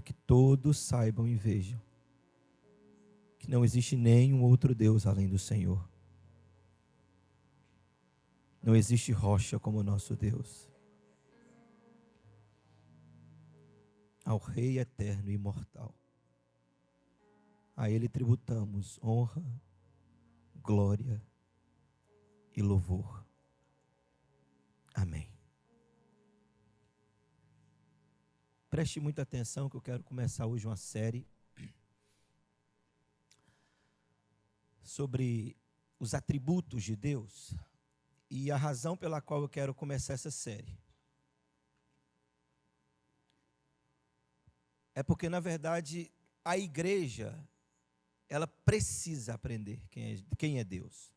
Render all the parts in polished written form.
que todos saibam e vejam que não existe nenhum outro Deus além do Senhor. Não existe rocha como o nosso Deus. Ao Rei eterno e imortal, a Ele tributamos honra, glória e louvor. Amém. Preste muita atenção que eu quero começar hoje uma série sobre os atributos de Deus e a razão pela qual eu quero começar essa série é porque, na verdade, a igreja, ela precisa aprender quem é Deus.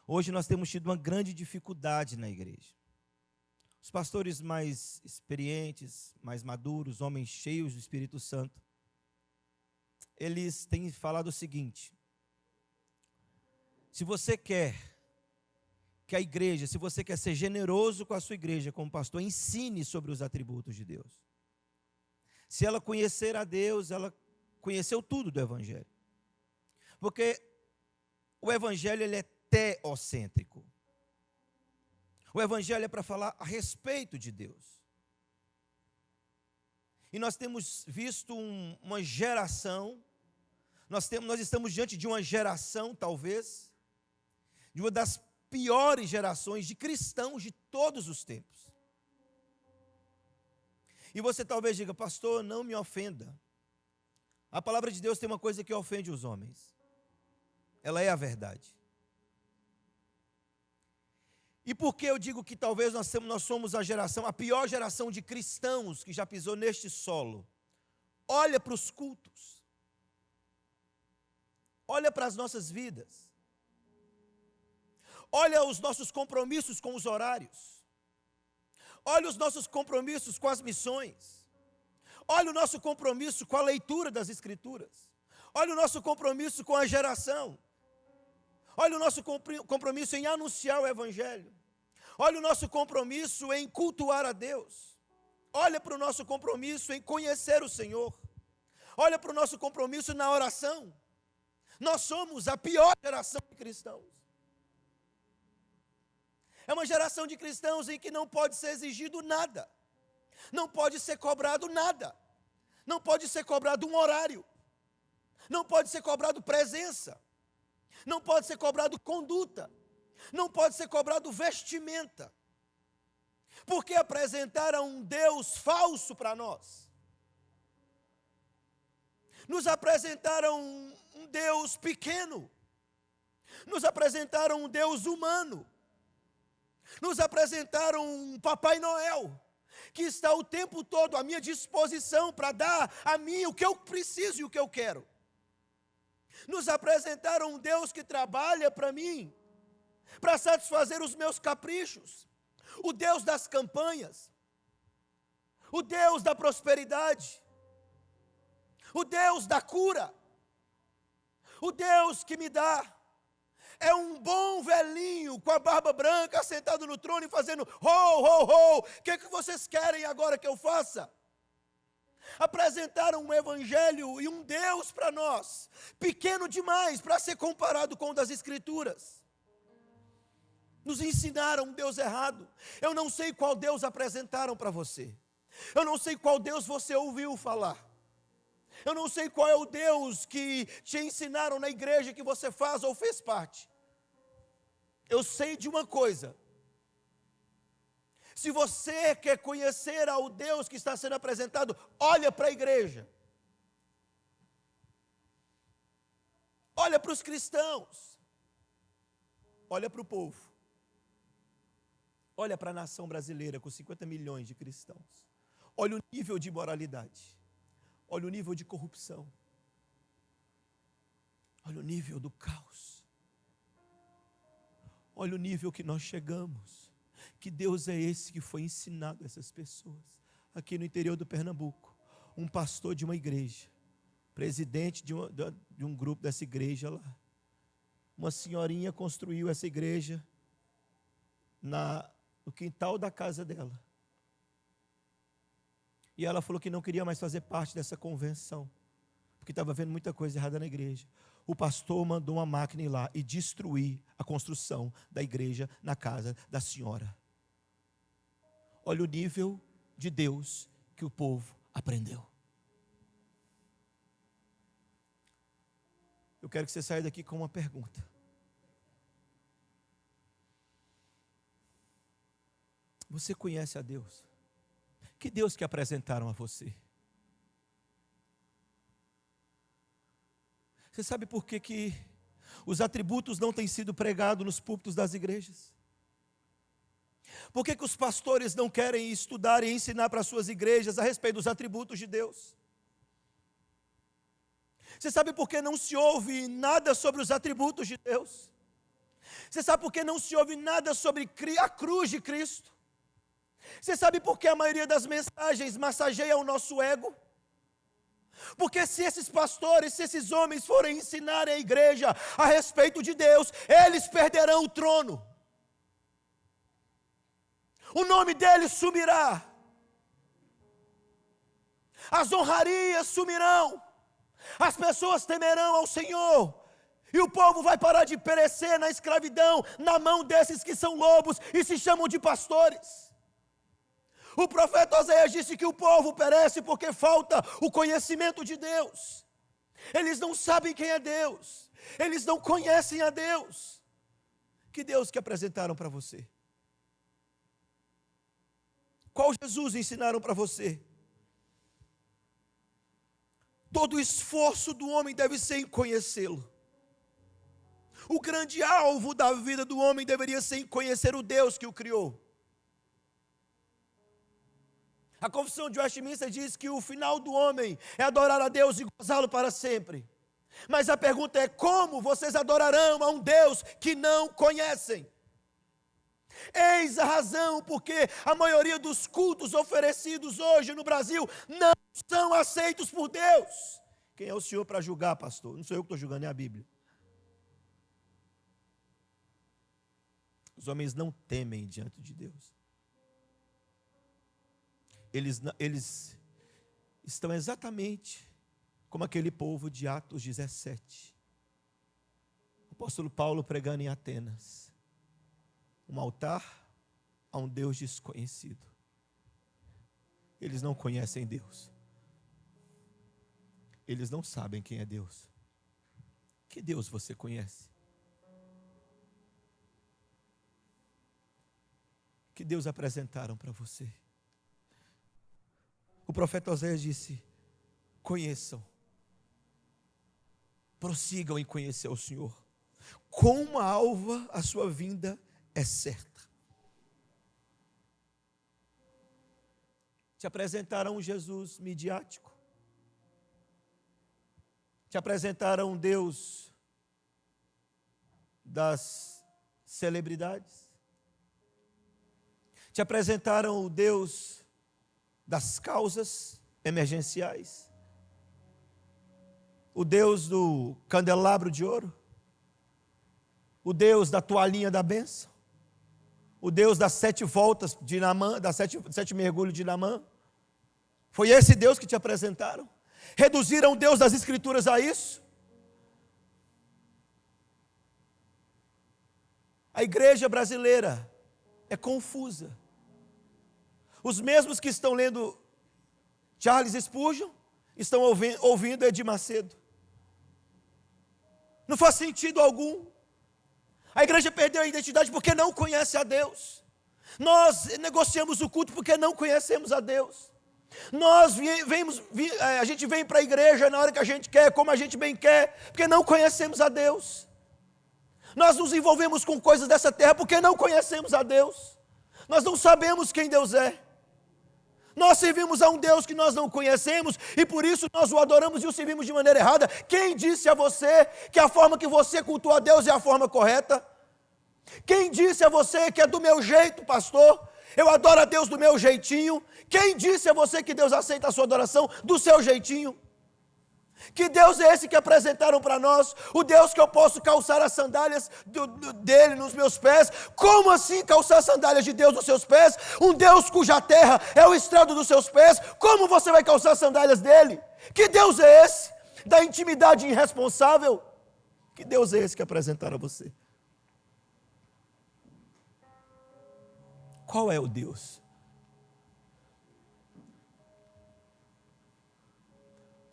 Hoje nós temos tido uma grande dificuldade na igreja. Os pastores mais experientes, mais maduros, homens cheios do Espírito Santo, eles têm falado o seguinte: se você quer que a igreja, se você quer ser generoso com a sua igreja como pastor, ensine sobre os atributos de Deus. Se ela conhecer a Deus, ela conheceu tudo do Evangelho. Porque o Evangelho ele é teocêntrico. O Evangelho é para falar a respeito de Deus. E nós temos visto uma geração, nós estamos diante de uma geração, talvez, de uma das piores gerações de cristãos de todos os tempos. E você talvez diga: pastor, não me ofenda. A palavra de Deus tem uma coisa que ofende os homens. Ela é a verdade. E por que eu digo que talvez nós somos a pior geração de cristãos que já pisou neste solo? Olha para os cultos. Olha para as nossas vidas. Olha os nossos compromissos com os horários. Olha os nossos compromissos com as missões. Olha o nosso compromisso com a leitura das Escrituras. Olha o nosso compromisso com a geração. Olha o nosso compromisso em anunciar o Evangelho. Olha o nosso compromisso em cultuar a Deus. Olha para o nosso compromisso em conhecer o Senhor. Olha para o nosso compromisso na oração. Nós somos a pior geração de cristãos. É uma geração de cristãos em que não pode ser exigido nada. Não pode ser cobrado nada. Não pode ser cobrado um horário. Não pode ser cobrado presença. Não pode ser cobrado conduta. Não pode ser cobrado vestimenta. Porque apresentaram um Deus falso para nós. Nos apresentaram um Deus pequeno. Nos apresentaram um Deus humano. Nos apresentaram um Papai Noel, que está o tempo todo à minha disposição para dar a mim o que eu preciso e o que eu quero. Nos apresentaram um Deus que trabalha para mim, para satisfazer os meus caprichos. O Deus das campanhas, o Deus da prosperidade, o Deus da cura, o Deus que me dá. É um bom velhinho com a barba branca sentado no trono e fazendo ho, ho, ho. O que vocês querem agora que eu faça? Apresentaram um evangelho e um Deus para nós, pequeno demais para ser comparado com o das Escrituras. Nos ensinaram um Deus errado. Eu não sei qual Deus apresentaram para você. Eu não sei qual Deus você ouviu falar. Eu não sei qual é o Deus que te ensinaram na igreja que você faz ou fez parte. Eu sei de uma coisa: se você quer conhecer ao Deus que está sendo apresentado, olha para a igreja. Olha para os cristãos. Olha para o povo. Olha para a nação brasileira com 50 milhões de cristãos. Olha o nível de imoralidade. Olha o nível de corrupção. Olha o nível do caos. Olha o nível que nós chegamos. Que Deus é esse que foi ensinado a essas pessoas? Aqui no interior do Pernambuco, um pastor de uma igreja, presidente de um grupo dessa igreja lá. Uma senhorinha construiu essa igreja no quintal da casa dela. E ela falou que não queria mais fazer parte dessa convenção, porque estava vendo muita coisa errada na igreja. O pastor mandou uma máquina ir lá e destruir a construção da igreja na casa da senhora. Olha o nível de Deus que o povo aprendeu. Eu quero que você saia daqui com uma pergunta. Você conhece a Deus? Que Deus que apresentaram a você? Você sabe por que os atributos não têm sido pregados nos púlpitos das igrejas? Por que os pastores não querem estudar e ensinar para as suas igrejas a respeito dos atributos de Deus? Você sabe por que não se ouve nada sobre os atributos de Deus? Você sabe por que não se ouve nada sobre a cruz de Cristo? Você sabe por que a maioria das mensagens massageia o nosso ego? Porque se esses pastores, se esses homens forem ensinar a igreja a respeito de Deus, eles perderão o trono. O nome deles sumirá. As honrarias sumirão. As pessoas temerão ao Senhor. E o povo vai parar de perecer na escravidão, na mão desses que são lobos e se chamam de pastores. O profeta Oséias disse que o povo perece porque falta o conhecimento de Deus. Eles não sabem quem é Deus. Eles não conhecem a Deus. Que Deus que apresentaram para você? Qual Jesus ensinaram para você? Todo o esforço do homem deve ser em conhecê-lo. O grande alvo da vida do homem deveria ser em conhecer o Deus que o criou. A Confissão de Westminster diz que o final do homem é adorar a Deus e gozá-lo para sempre. Mas a pergunta é: como vocês adorarão a um Deus que não conhecem? Eis a razão porque a maioria dos cultos oferecidos hoje no Brasil não são aceitos por Deus. Quem é o senhor para julgar, pastor? Não sou eu que estou julgando, é a Bíblia. Os homens não temem diante de Deus. Eles estão exatamente como aquele povo de Atos 17. O apóstolo Paulo pregando em Atenas. Um altar a um Deus desconhecido. Eles não conhecem Deus. Eles não sabem quem é Deus. Que Deus você conhece? Que Deus apresentaram para você? O profeta Oséias disse: conheçam, prossigam em conhecer o Senhor. Com uma alva a sua vinda é certa. Te apresentaram um Jesus midiático. Te apresentaram um Deus das celebridades. Te apresentaram o Deus das causas emergenciais, o Deus do candelabro de ouro, o Deus da toalhinha da bênção, o Deus das 7 voltas de Naamã, das 7 mergulhos de Naamã. Foi esse Deus que te apresentaram? Reduziram o Deus das Escrituras a isso? A igreja brasileira é confusa. Os mesmos que estão lendo Charles Spurgeon estão ouvindo Edir Macedo. Não faz sentido algum. A igreja perdeu a identidade porque não conhece a Deus. Nós negociamos o culto porque não conhecemos a Deus. A gente vem para a igreja na hora que a gente quer, como a gente bem quer, porque não conhecemos a Deus. Nós nos envolvemos com coisas dessa terra porque não conhecemos a Deus. Nós não sabemos quem Deus é. Nós servimos a um Deus que nós não conhecemos e por isso nós o adoramos e o servimos de maneira errada. Quem disse a você que a forma que você cultua a Deus é a forma correta? Quem disse a você que é do meu jeito, pastor? Eu adoro a Deus do meu jeitinho. Quem disse a você que Deus aceita a sua adoração do seu jeitinho? Que Deus é esse que apresentaram para nós? O Deus que eu posso calçar as sandálias dele nos meus pés? Como assim calçar as sandálias de Deus nos seus pés? Um Deus cuja terra é o estrado dos seus pés? Como você vai calçar as sandálias dele? Que Deus é esse? Da intimidade irresponsável? Que Deus é esse que apresentaram a você? Qual é o Deus?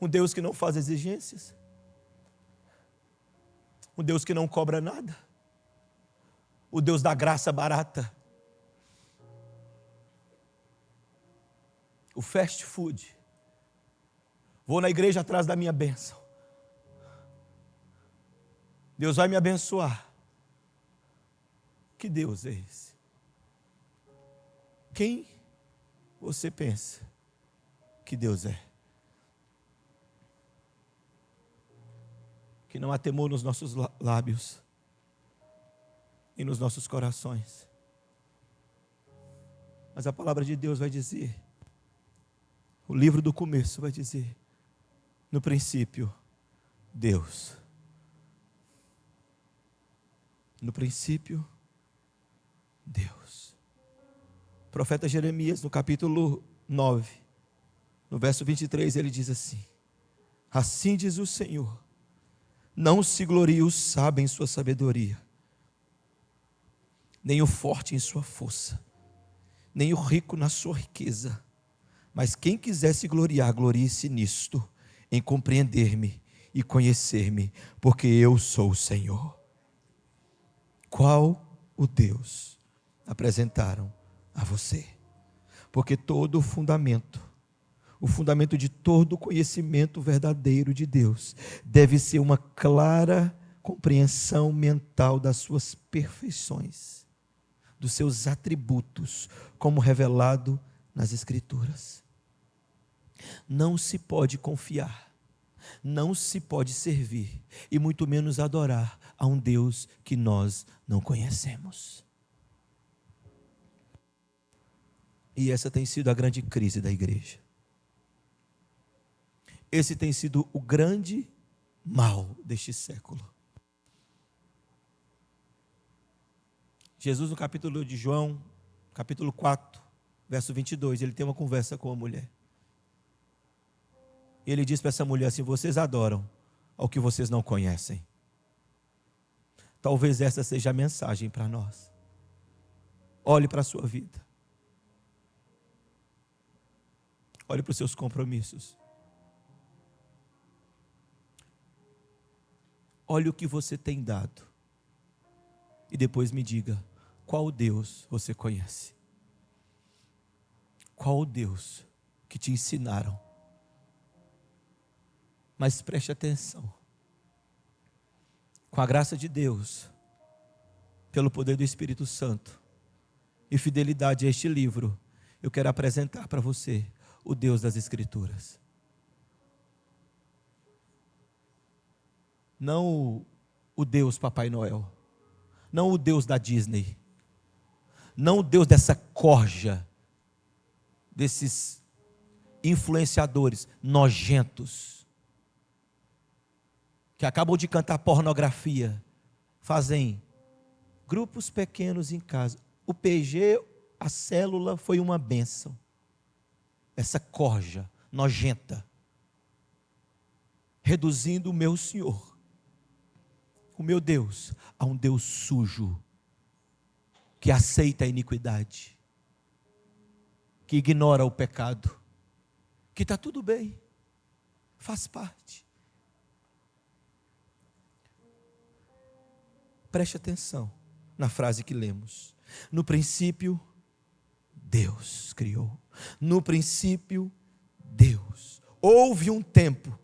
Um Deus que não faz exigências. Um Deus que não cobra nada. O Deus da graça barata. O fast food. Vou na igreja atrás da minha bênção. Deus vai me abençoar. Que Deus é esse? Quem você pensa que Deus é? Que não há temor nos nossos lábios e nos nossos corações. Mas a palavra de Deus vai dizer, o livro do começo vai dizer, no princípio, Deus. No princípio, Deus. O profeta Jeremias, no capítulo 9, no verso 23, ele diz assim: assim diz o Senhor, não se glorie o sábio em sua sabedoria, nem o forte em sua força, nem o rico na sua riqueza, mas quem quiser se gloriar, glorie-se nisto, em compreender-me e conhecer-me, porque eu sou o Senhor. Qual o Deus apresentaram a você? Porque todo o fundamento de todo o conhecimento verdadeiro de Deus deve ser uma clara compreensão mental das suas perfeições, dos seus atributos, como revelado nas Escrituras. Não se pode confiar, não se pode servir, e muito menos adorar a um Deus que nós não conhecemos. E essa tem sido a grande crise da igreja. Esse tem sido o grande mal deste século. Jesus, no capítulo de João, capítulo 4, verso 22, ele tem uma conversa com a mulher. Ele diz para essa mulher assim: vocês adoram ao que vocês não conhecem. Talvez essa seja a mensagem para nós. Olhe para a sua vida. Olhe para os seus compromissos. Olhe o que você tem dado. E depois me diga, qual Deus você conhece? Qual Deus que te ensinaram? Mas preste atenção. Com a graça de Deus, pelo poder do Espírito Santo e fidelidade a este livro, eu quero apresentar para você o Deus das Escrituras. Não o Deus Papai Noel, não o Deus da Disney, não o Deus dessa corja, desses influenciadores nojentos, que acabam de cantar pornografia, fazem grupos pequenos em casa. O PG, a célula foi uma bênção. Essa corja nojenta, reduzindo o meu Senhor, o meu Deus, a um Deus sujo, que aceita a iniquidade, que ignora o pecado, que está tudo bem, faz parte. Preste atenção na frase que lemos. No princípio, Deus criou. No princípio, Deus. Houve um tempo,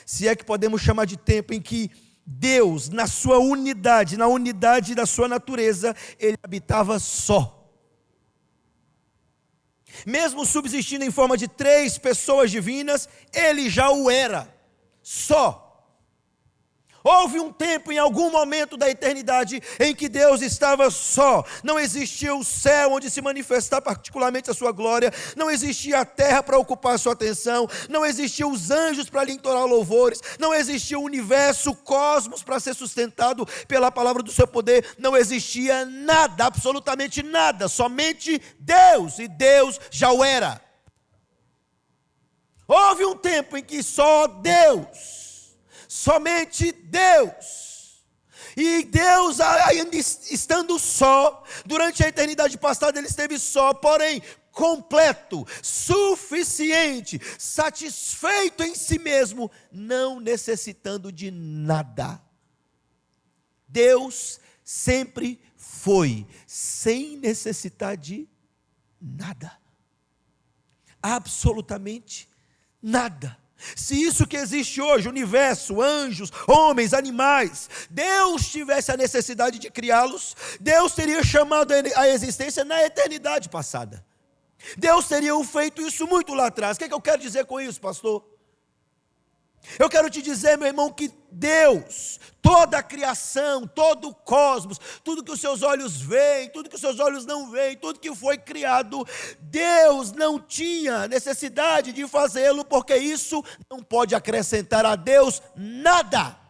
se é que podemos chamar de tempo, em que Deus, na sua unidade, na unidade da sua natureza, Ele habitava só. Mesmo subsistindo em forma de 3 pessoas divinas, Ele já o era, só. Houve um tempo, em algum momento da eternidade, em que Deus estava só. Não existia o céu onde se manifestar particularmente a sua glória. Não existia a terra para ocupar a sua atenção. Não existiam os anjos para lhe entoar louvores. Não existia o universo, o cosmos para ser sustentado pela palavra do seu poder. Não existia nada, absolutamente nada. Somente Deus, e Deus já o era. Houve um tempo em que só Deus, somente Deus, e Deus ainda estando só, durante a eternidade passada ele esteve só, porém completo, suficiente, satisfeito em si mesmo, não necessitando de nada. Deus sempre foi, sem necessitar de nada, absolutamente nada. Se isso que existe hoje, universo, anjos, homens, animais, Deus tivesse a necessidade de criá-los, Deus teria chamado a existência na eternidade passada. Deus teria feito isso muito lá atrás. O que é que eu quero dizer com isso, pastor? Eu quero te dizer, meu irmão, que Deus, toda a criação, todo o cosmos, tudo que os seus olhos veem, tudo que os seus olhos não veem, tudo que foi criado, Deus não tinha necessidade de fazê-lo, porque isso não pode acrescentar a Deus nada.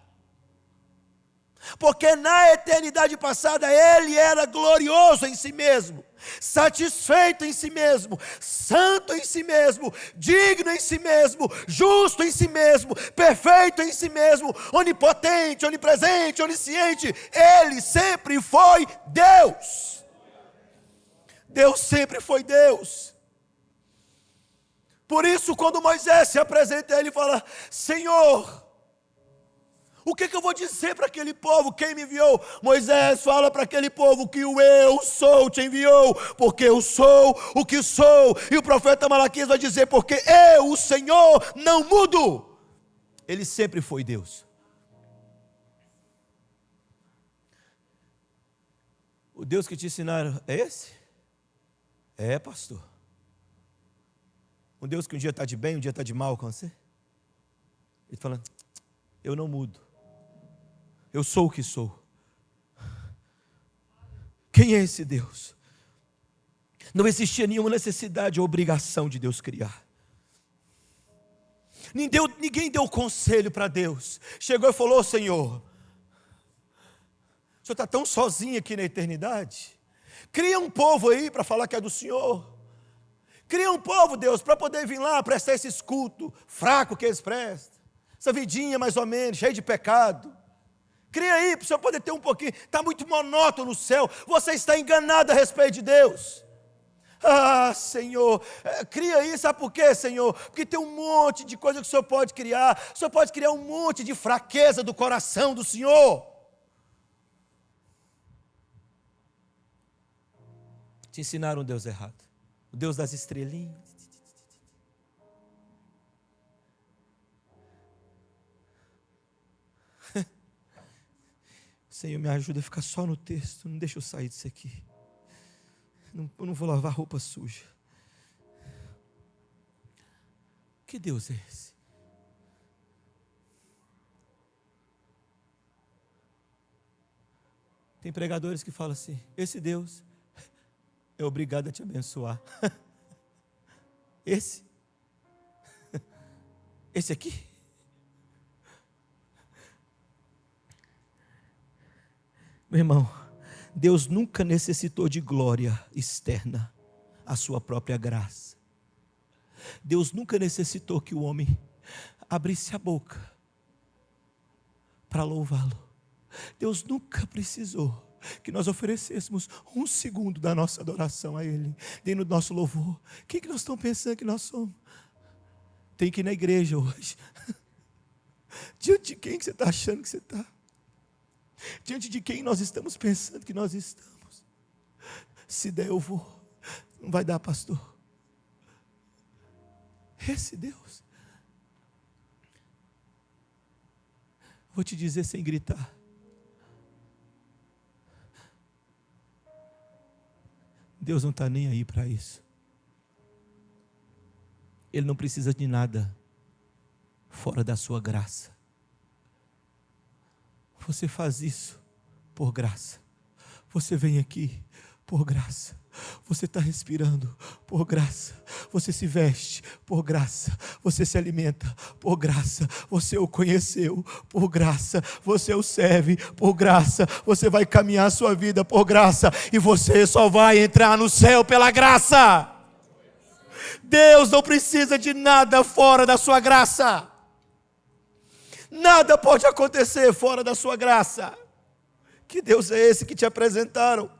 Porque na eternidade passada Ele era glorioso em si mesmo, satisfeito em si mesmo, santo em si mesmo, digno em si mesmo, justo em si mesmo, perfeito em si mesmo, onipotente, onipresente, onisciente. Ele sempre foi Deus. Deus sempre foi Deus. Por isso, quando Moisés se apresenta a ele e fala: Senhor, o que eu vou dizer para aquele povo? Quem me enviou? Moisés fala para aquele povo que o eu sou te enviou, porque eu sou o que sou. E o profeta Malaquias vai dizer: porque eu, o Senhor, não mudo. Ele sempre foi Deus. O Deus que te ensinaram é esse? É, pastor. Um Deus que um dia está de bem, um dia está de mal com você? Ele fala: eu não mudo. Eu sou o que sou. Quem é esse Deus? Não existia nenhuma necessidade ou obrigação de Deus criar. Ninguém deu conselho para Deus. Chegou e falou: Senhor, o Senhor está tão sozinho aqui na eternidade. Cria um povo aí para falar que é do Senhor. Cria um povo, Deus, para poder vir lá prestar esses cultos fraco que eles prestam. Essa vidinha mais ou menos, cheia de pecado. Cria aí para o Senhor poder ter um pouquinho. Está muito monótono o céu. Você está enganado a respeito de Deus. Ah, Senhor, cria aí, sabe por quê, Senhor? Porque tem um monte de coisa que o Senhor pode criar. O Senhor pode criar um monte de fraqueza do coração do Senhor. Te ensinaram um Deus errado. O Deus das estrelinhas. Senhor, me ajuda a ficar só no texto. Não deixa eu sair disso aqui. Eu não vou lavar roupa suja. Que Deus é esse? Tem pregadores que falam assim: esse Deus é obrigado a te abençoar. Esse aqui? Meu irmão, Deus nunca necessitou de glória externa, a sua própria graça. Deus nunca necessitou que o homem abrisse a boca para louvá-lo. Deus nunca precisou que nós oferecêssemos um segundo da nossa adoração a Ele, dentro do nosso louvor. O que nós estamos pensando que nós somos? Tem que ir na igreja hoje. Diante de quem que você está achando que você está? Diante de quem nós estamos pensando que nós estamos? Se der eu vou. Não vai dar, pastor. Esse Deus. Vou te dizer sem gritar. Deus não está nem aí para isso. Ele não precisa de nada fora da sua graça. Você faz isso por graça. Você vem aqui por graça. Você está respirando por graça. Você se veste por graça. Você se alimenta por graça. Você o conheceu por graça. Você o serve por graça. Você vai caminhar a sua vida por graça. E você só vai entrar no céu pela graça. Deus não precisa de nada fora da sua graça. Nada pode acontecer fora da sua graça. Que Deus é esse que te apresentaram?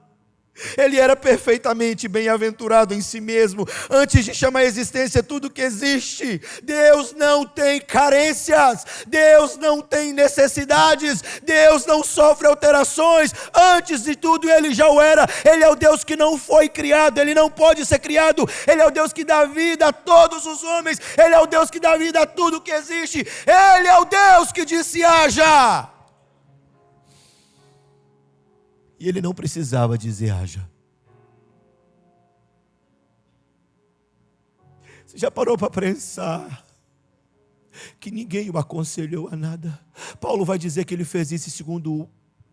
Ele era perfeitamente bem-aventurado em si mesmo, antes de chamar à existência tudo que existe. Deus não tem carências, Deus não tem necessidades, Deus não sofre alterações. Antes de tudo Ele já o era. Ele é o Deus que não foi criado, Ele não pode ser criado. Ele é o Deus que dá vida a todos os homens, Ele é o Deus que dá vida a tudo que existe. Ele é o Deus que disse haja. E Ele não precisava dizer haja. Você já parou para pensar que ninguém o aconselhou a nada? Paulo vai dizer que ele fez isso segundo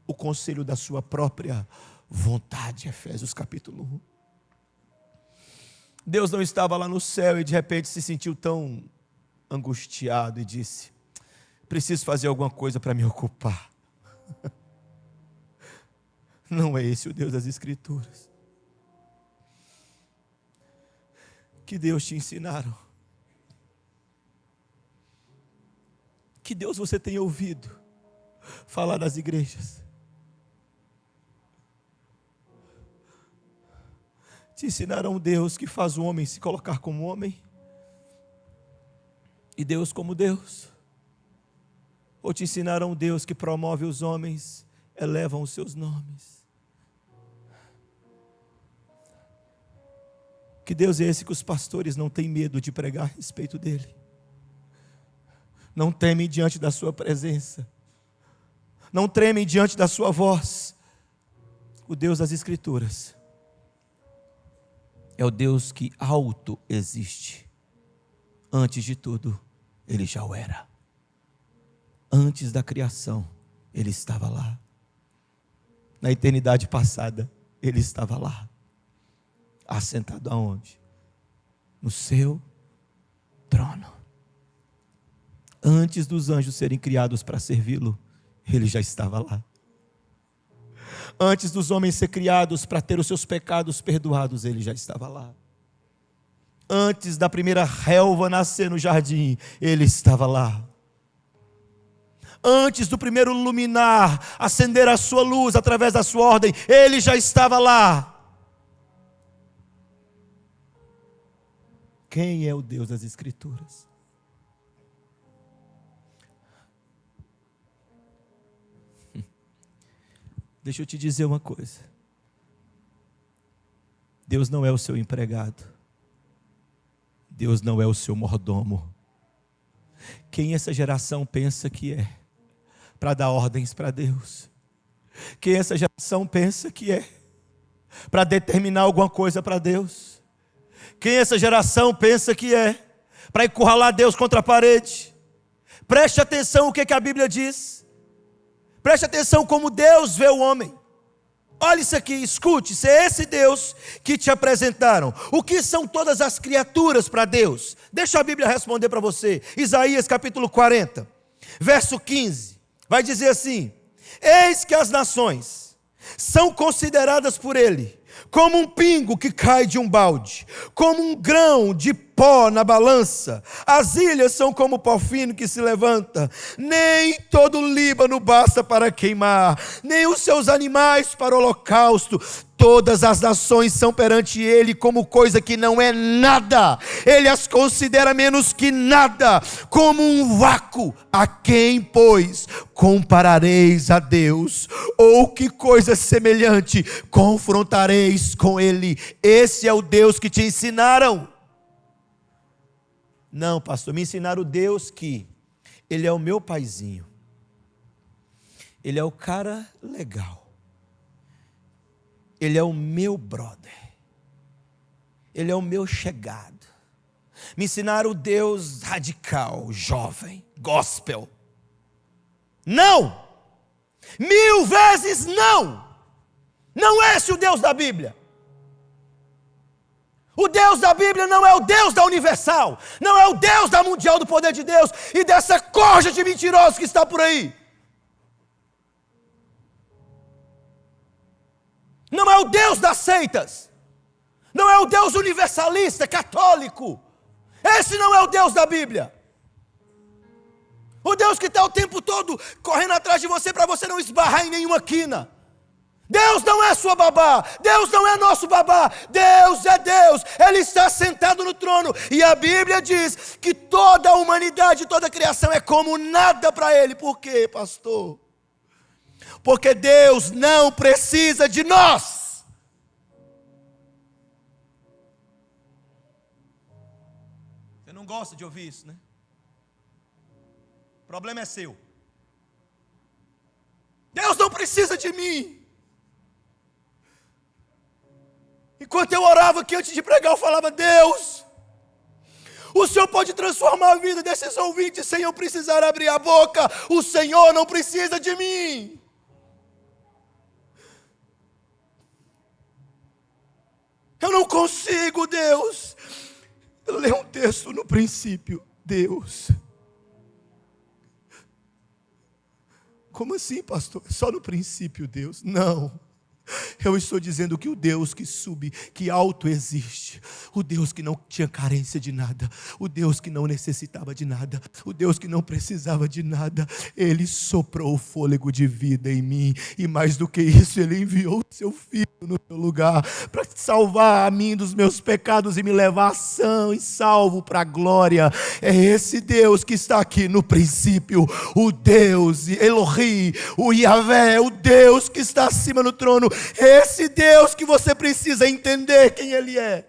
o conselho da sua própria vontade. Efésios capítulo 1. Deus não estava lá no céu e de repente se sentiu tão angustiado e disse: preciso fazer alguma coisa para me ocupar. Não é esse o Deus das Escrituras. Que Deus te ensinaram? Que Deus você tem ouvido falar das igrejas? Te ensinaram um Deus que faz o homem se colocar como homem? E Deus como Deus? Ou te ensinaram um Deus que promove os homens, elevam os seus nomes? Que Deus é esse que os pastores não têm medo de pregar a respeito dele? Não temem diante da sua presença, não tremem diante da sua voz. O Deus das Escrituras é o Deus que auto-existe. Antes de tudo, Ele já o era. Antes da criação, Ele estava lá. Na eternidade passada, Ele estava lá. Assentado aonde? No seu trono. Antes dos anjos serem criados para servi-lo, Ele já estava lá. Antes dos homens serem criados para ter os seus pecados perdoados, Ele já estava lá. Antes da primeira relva nascer no jardim, Ele estava lá. Antes do primeiro luminar acender a sua luz através da sua ordem, Ele já estava lá. Quem é o Deus das Escrituras? Deixa eu te dizer uma coisa. Deus não é o seu empregado. Deus não é o seu mordomo. Quem essa geração pensa que é para dar ordens para Deus? Quem essa geração pensa que é para determinar alguma coisa para Deus? Quem essa geração pensa que é para encurralar Deus contra a parede? Preste atenção o que a Bíblia diz. Preste atenção como Deus vê o homem. Olha isso aqui, escute, se é esse Deus que te apresentaram. O que são todas as criaturas para Deus? Deixa a Bíblia responder para você. Isaías capítulo 40, verso 15, vai dizer assim: eis que as nações são consideradas por Ele como um pingo que cai de um balde, como um grão de pó na balança. As ilhas são como o pó fino que se levanta. Nem todo o Líbano basta para queimar, nem os seus animais para o holocausto. Todas as nações são perante Ele como coisa que não é nada. Ele as considera menos que nada, como um vácuo. A quem, pois, comparareis a Deus? Ou que coisa semelhante confrontareis com Ele? Esse é o Deus que te ensinaram. Não, pastor, me ensinaram o Deus que Ele é o meu paizinho. Ele é o cara legal. Ele é o meu brother. Ele é o meu chegado. Me ensinaram o Deus radical, jovem, gospel. Não! 1000 vezes não. Não é esse o Deus da Bíblia. O Deus da Bíblia não é o Deus da Universal, não é o Deus da Mundial do Poder de Deus e dessa corja de mentirosos que está por aí. Não é o Deus das seitas, não é o Deus universalista, católico. Esse não é o Deus da Bíblia. O Deus que está o tempo todo correndo atrás de você para você não esbarrar em nenhuma quina. Deus não é sua babá, Deus não é nosso babá, Deus é Deus, Ele está sentado no trono, e a Bíblia diz que toda a humanidade, toda a criação é como nada para Ele. Por quê, pastor? Porque Deus não precisa de nós. Você não gosta de ouvir isso, né? O problema é seu. Deus não precisa de mim. Enquanto eu orava aqui antes de pregar, eu falava: Deus, o Senhor pode transformar a vida desses ouvintes sem eu precisar abrir a boca. O Senhor não precisa de mim. Eu não consigo, Deus. Eu leio um texto no princípio, Deus. Como assim, pastor? Só no princípio, Deus? Não. Eu estou dizendo que o Deus que que autoexiste, o Deus que não tinha carência de nada, o Deus que não necessitava de nada, o Deus que não precisava de nada, Ele soprou o fôlego de vida em mim, e mais do que isso, Ele enviou o seu Filho no meu lugar, para salvar a mim dos meus pecados e me levar são e salvo para a glória. É esse Deus que está aqui no princípio, o Deus Elohim, o Yahvé, o Deus que está acima no trono. Esse Deus que você precisa entender quem Ele é.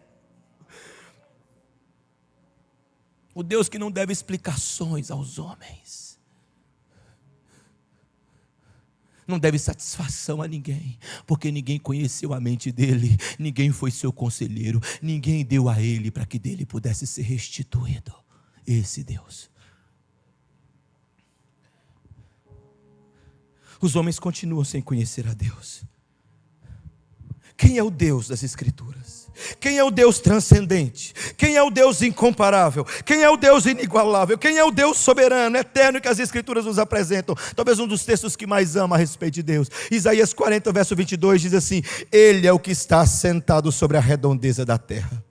O Deus que não deve explicações aos homens. Não deve satisfação a ninguém, porque ninguém conheceu a mente dele, ninguém foi seu conselheiro, ninguém deu a ele para que dele pudesse ser restituído. Esse Deus. Os homens continuam sem conhecer a Deus. Quem é o Deus das Escrituras? Quem é o Deus transcendente? Quem é o Deus incomparável? Quem é o Deus inigualável? Quem é o Deus soberano, eterno que as Escrituras nos apresentam? Talvez um dos textos que mais amo a respeito de Deus. Isaías 40, verso 22 diz assim: Ele é o que está sentado sobre a redondeza da terra,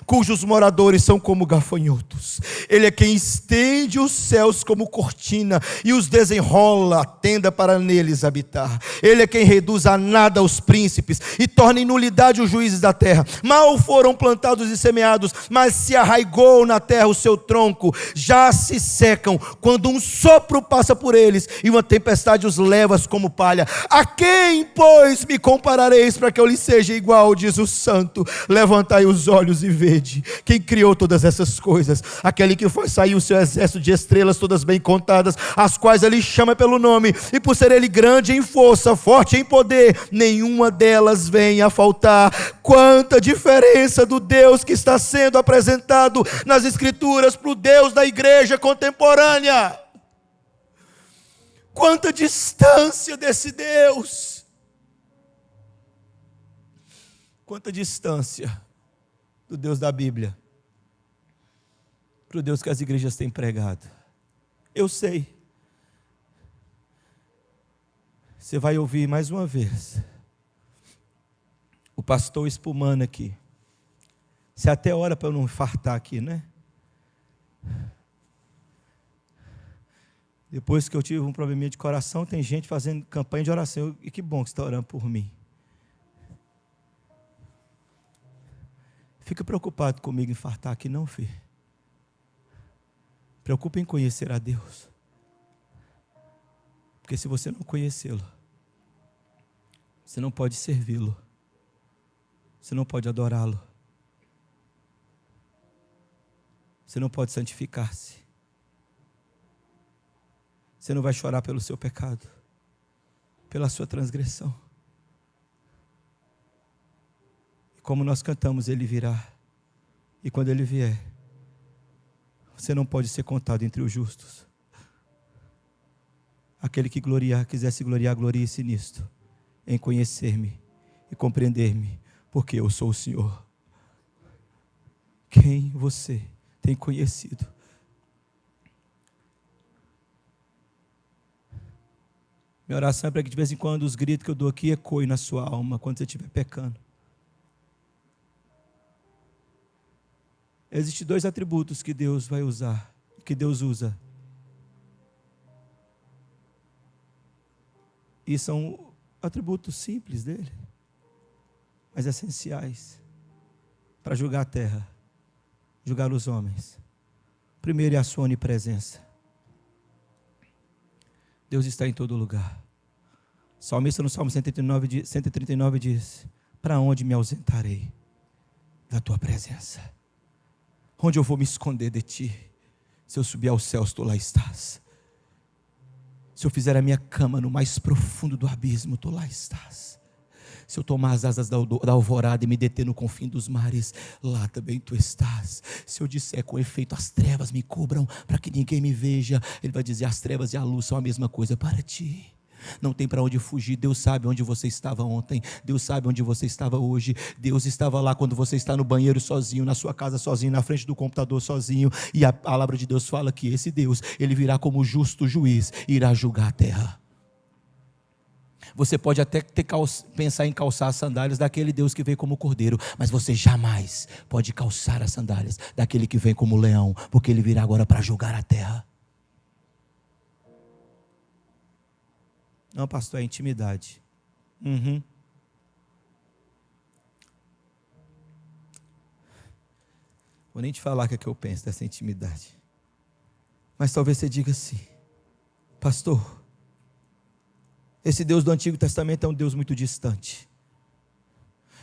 cujos moradores são como gafanhotos. Ele é quem estende os céus como cortina e os desenrola a tenda para neles habitar. Ele é quem reduz a nada os príncipes e torna em nulidade os juízes da terra. Mal foram plantados e semeados, mas se arraigou na terra o seu tronco. Já se secam quando um sopro passa por eles e uma tempestade os leva como palha. A quem, pois, me comparareis para que eu lhe seja igual, diz o Santo. Levantai os olhos e vede quem criou todas essas coisas, aquele que faz sair o seu exército de estrelas todas bem contadas, as quais ele chama pelo nome, e por ser ele grande em força, forte em poder, nenhuma delas vem a faltar. Quanta diferença do Deus que está sendo apresentado nas Escrituras para o Deus da igreja contemporânea. Quanta distância desse Deus. Quanta distância do Deus da Bíblia para o Deus que as igrejas têm pregado. Eu sei. Você vai ouvir mais uma vez o pastor espumando aqui. Você até ora para eu não infartar aqui, né? Depois que eu tive um probleminha de coração, tem gente fazendo campanha de oração. E que bom que você está orando por mim. Fica preocupado comigo infartar aqui não, filho. Preocupa em conhecer a Deus. Porque se você não conhecê-lo, você não pode servi-lo. Você não pode adorá-lo. Você não pode santificar-se. Você não vai chorar pelo seu pecado, pela sua transgressão. Como nós cantamos, Ele virá. E quando Ele vier, você não pode ser contado entre os justos. Aquele que quiser se gloriar, glorie-se nisto, em conhecer-me e compreender-me, porque eu sou o Senhor. Quem você tem conhecido? Minha oração é para que de vez em quando os gritos que eu dou aqui ecoem na sua alma quando você estiver pecando. Existem 2 atributos que Deus vai usar, que Deus usa. E são atributos simples dele, mas essenciais para julgar a terra, julgar os homens. Primeiro é a sua onipresença. Deus está em todo lugar. O salmista no Salmo 139 diz: para onde me ausentarei da tua presença? Onde eu vou me esconder de ti? Se eu subir aos céus, tu lá estás. Se eu fizer a minha cama no mais profundo do abismo, tu lá estás. Se eu tomar as asas da alvorada e me deter no confim dos mares, lá também tu estás. Se eu disser com efeito as trevas me cubram, para que ninguém me veja, ele vai dizer: as trevas e a luz são a mesma coisa para ti. Não tem para onde fugir. Deus sabe onde você estava ontem, Deus sabe onde você estava hoje. Deus estava lá quando você está no banheiro sozinho, na sua casa sozinho, na frente do computador sozinho. E a palavra de Deus fala que esse Deus, ele virá como justo juiz e irá julgar a terra. Você pode até pensar em calçar as sandálias daquele Deus que veio como cordeiro, mas você jamais pode calçar as sandálias daquele que vem como leão, porque ele virá agora para julgar a terra. Não, pastor, é intimidade. Vou nem te falar o que é que eu penso dessa intimidade. Mas talvez você diga assim: pastor, esse Deus do Antigo Testamento é um Deus muito distante.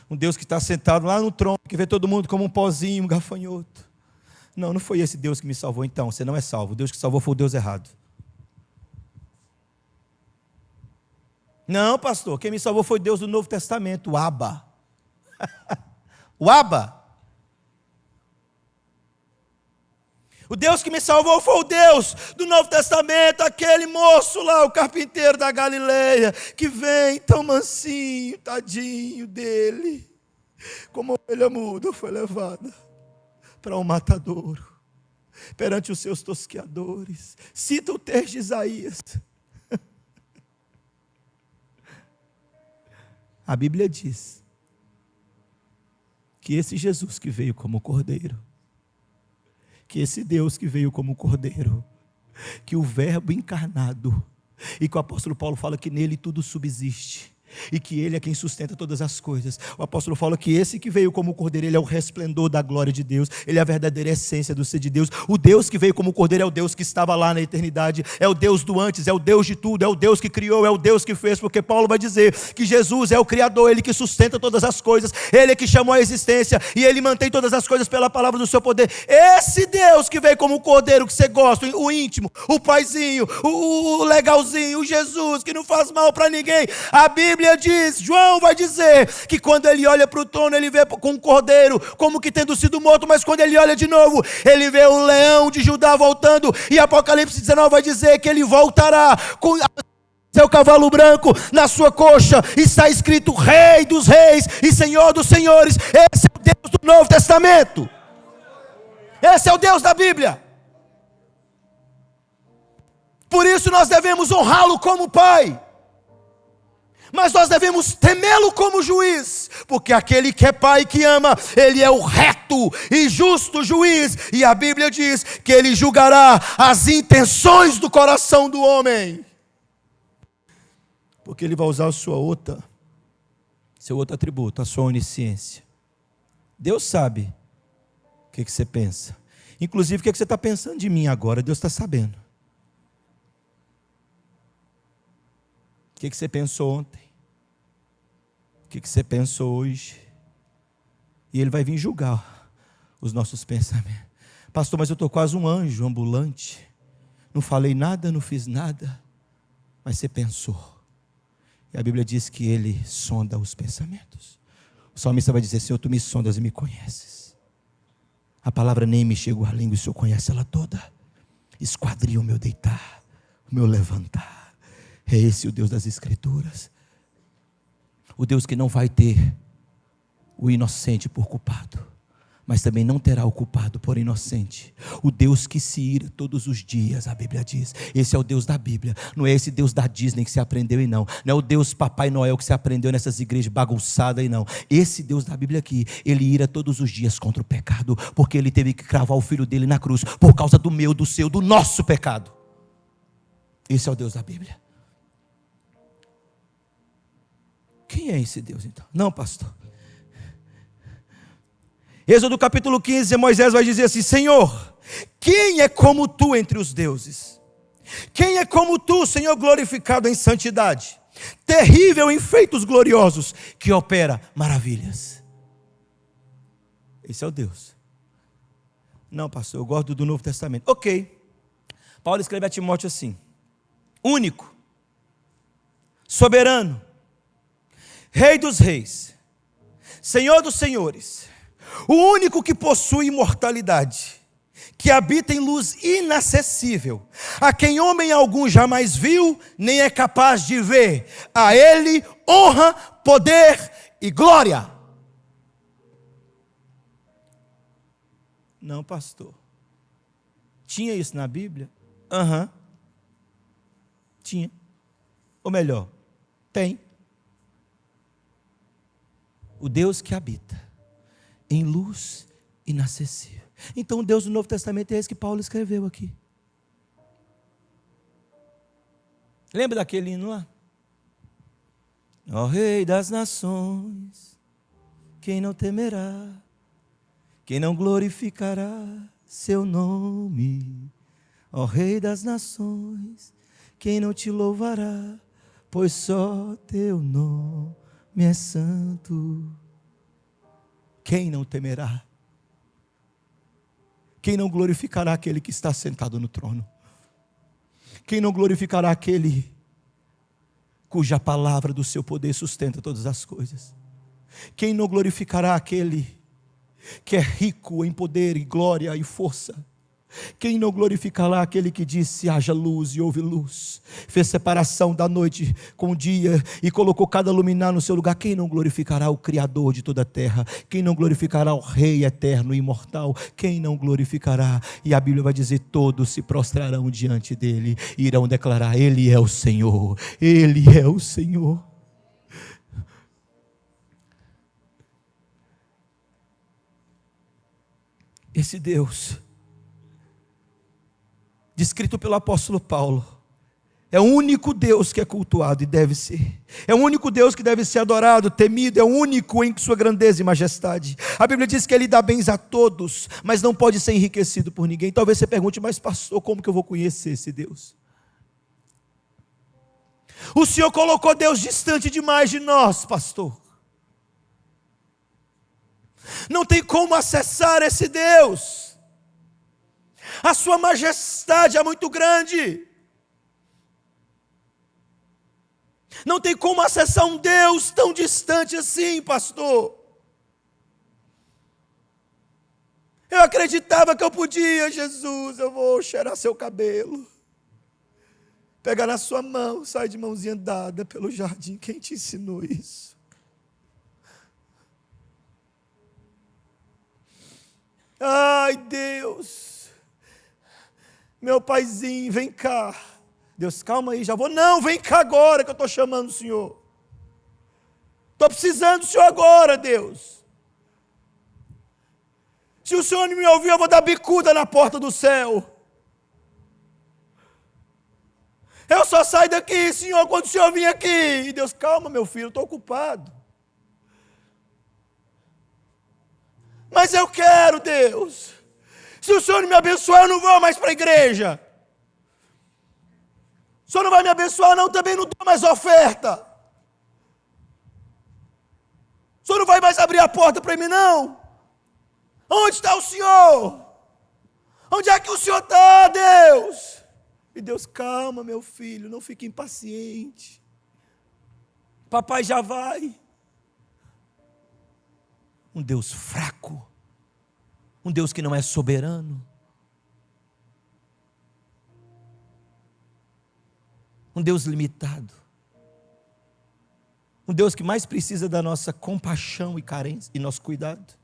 Um Deus que está sentado lá no trono, que vê todo mundo como um pozinho, um gafanhoto. Não foi esse Deus que me salvou. Então, você não é salvo. O Deus que salvou foi o Deus errado. Não, pastor, quem me salvou foi Deus do Novo Testamento, o Abba. O Abba. O Deus que me salvou foi o Deus do Novo Testamento, aquele moço lá, o carpinteiro da Galileia, que vem tão mansinho, tadinho dele, como ovelha muda foi levada para um matadouro, perante os seus tosqueadores. Cita o texto de Isaías. A Bíblia diz que esse Jesus que veio como cordeiro, que esse Deus que veio como cordeiro, que o verbo encarnado, e que o apóstolo Paulo fala que nele tudo subsiste, e que ele é quem sustenta todas as coisas. O apóstolo fala que esse que veio como cordeiro, ele é o resplendor da glória de Deus, ele é a verdadeira essência do ser de Deus. O Deus que veio como cordeiro é o Deus que estava lá na eternidade, é o Deus do antes, é o Deus de tudo, é o Deus que criou, é o Deus que fez, porque Paulo vai dizer que Jesus é o Criador, ele que sustenta todas as coisas, ele é que chamou a existência, e ele mantém todas as coisas pela palavra do seu poder. Esse Deus que veio como cordeiro, que você gosta, o íntimo, o paizinho, o legalzinho, o Jesus que não faz mal para ninguém. A Bíblia diz, João vai dizer, que quando ele olha para o trono, ele vê com o cordeiro, como que tendo sido morto, mas quando ele olha de novo, ele vê o leão de Judá voltando, e Apocalipse 19 vai dizer que ele voltará com seu cavalo branco, na sua coxa está escrito Rei dos Reis e Senhor dos Senhores. Esse é o Deus do Novo Testamento, esse é o Deus da Bíblia. Por isso nós devemos honrá-lo como Pai, mas nós devemos temê-lo como juiz, porque aquele que é pai e que ama, ele é o reto e justo juiz, e a Bíblia diz que ele julgará as intenções do coração do homem, porque ele vai usar seu outro atributo, a sua onisciência. Deus sabe o que você pensa, inclusive o que você está pensando de mim agora, Deus está sabendo. O que você pensou ontem? O que você pensou hoje? E ele vai vir julgar os nossos pensamentos. Pastor, mas eu estou quase um anjo ambulante. Não falei nada, não fiz nada. Mas você pensou. E a Bíblia diz que ele sonda os pensamentos. O salmista vai dizer: Senhor, tu me sondas e me conheces. A palavra nem me chegou à língua e o Senhor conhece ela toda. Esquadria o meu deitar, o meu levantar. É esse o Deus das Escrituras. O Deus que não vai ter o inocente por culpado, mas também não terá o culpado por inocente. O Deus que se ira todos os dias, a Bíblia diz. Esse é o Deus da Bíblia. Não é esse Deus da Disney que se aprendeu e não. Não é o Deus Papai Noel que se aprendeu nessas igrejas bagunçadas e não. Esse Deus da Bíblia aqui, ele ira todos os dias contra o pecado, porque ele teve que cravar o filho dele na cruz, por causa do meu, do seu, do nosso pecado. Esse é o Deus da Bíblia. Quem é esse Deus então? Não, pastor. Êxodo capítulo 15, Moisés vai dizer assim: Senhor, quem é como tu entre os deuses? Quem é como tu, Senhor, glorificado em santidade, terrível em feitos gloriosos, que opera maravilhas? Esse é o Deus. Não, pastor, eu gosto do Novo Testamento. Ok. Paulo escreve a Timóteo assim: único, soberano, Rei dos reis, Senhor dos senhores, o único que possui imortalidade, que habita em luz inacessível, a quem homem algum jamais viu, nem é capaz de ver. A ele honra, poder e glória. Não, pastor. Tinha isso na Bíblia? Tinha. Ou melhor, tem. O Deus que habita em luz inacessível. Então o Deus do Novo Testamento é esse que Paulo escreveu aqui. Lembra daquele hino lá? Ó Rei das nações, quem não temerá, quem não glorificará seu nome? Ó Rei das nações, quem não te louvará, pois só teu nome é santo. Quem não temerá? Quem não glorificará aquele que está sentado no trono? Quem não glorificará aquele cuja palavra do seu poder sustenta todas as coisas? Quem não glorificará aquele que é rico em poder e glória e força? Quem não glorificará aquele que disse: haja luz e houve luz, fez separação da noite com o dia e colocou cada luminar no seu lugar? Quem não glorificará o Criador de toda a terra? Quem não glorificará o Rei eterno e imortal? Quem não glorificará? E a Bíblia vai dizer: todos se prostrarão diante dele e irão declarar: Ele é o Senhor, Ele é o Senhor. Esse Deus, descrito pelo apóstolo Paulo, é o único Deus que é cultuado e deve ser. É o único Deus que deve ser adorado, temido. É o único em sua grandeza e majestade. A Bíblia diz que Ele dá bens a todos, mas não pode ser enriquecido por ninguém. Talvez você pergunte: mas pastor, como que eu vou conhecer esse Deus? O Senhor colocou Deus distante demais de nós, pastor. Não tem como acessar esse Deus. A sua majestade é muito grande. Não tem como acessar um Deus tão distante assim, pastor. Eu acreditava que eu podia: Jesus, eu vou cheirar seu cabelo, pegar na sua mão, sair de mãozinha dada pelo jardim. Quem te ensinou isso? Ai, Deus, meu paizinho, vem cá. Deus, calma aí, já vou. Não, vem cá agora que eu estou chamando o Senhor. Estou precisando do Senhor agora, Deus. Se o Senhor não me ouvir, eu vou dar bicuda na porta do céu. Eu só saio daqui, Senhor, quando o Senhor vir aqui. E Deus, calma, meu filho, eu estou ocupado. Mas eu quero, Deus. Se o Senhor não me abençoar, eu não vou mais para a igreja. O Senhor não vai me abençoar, não, também não dou mais oferta. O Senhor não vai mais abrir a porta para mim, não. Onde está o Senhor? Onde é que o Senhor está, Deus? E Deus, calma, meu filho, não fique impaciente. Papai já vai. Um Deus fraco, um Deus que não é soberano. um Deus limitado, um Deus que mais precisa da nossa compaixão e carência e nosso cuidado,